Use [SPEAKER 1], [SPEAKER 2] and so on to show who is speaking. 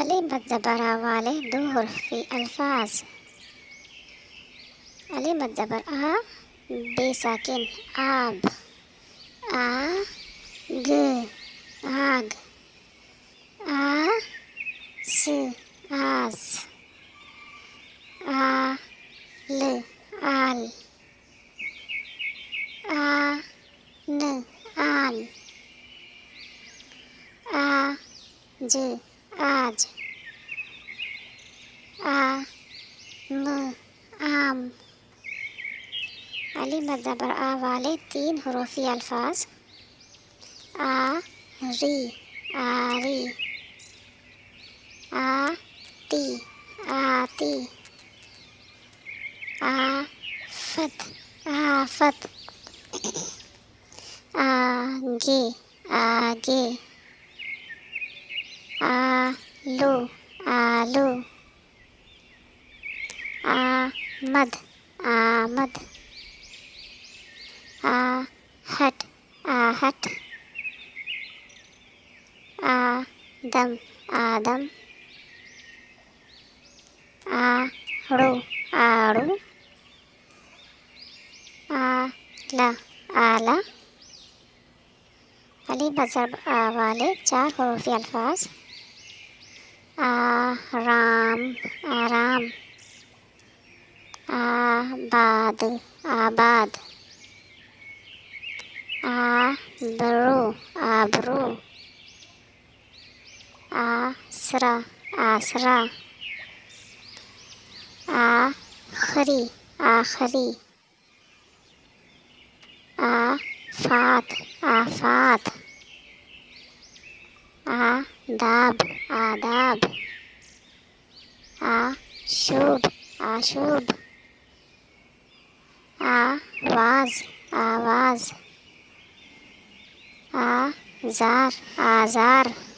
[SPEAKER 1] علی مد زبر آ والے دو حرفی الفاظ. علی مد زبر آ بے ساکن آب. آگ آگ. آس آس. آل آل. آن آن. آج آج. آم. علی مد زبر آ والے تین حروفی الفاظ. آری آری. آتی آتی. آفت آفت. آگے آگے. آلو آلو. آمد آمد. آہٹ آہٹ. آدم آدم. آڑو آڑو. آلہ آلہ. علی مد زبر آ والے چار حروفی الفاظ. آرام آرام. آباد آباد. آبرو آبرو. آسرا آسرا. آخری آخری. آفات آفات. آداب آداب. آشوب آشوب. آواز آواز. آزار آزار.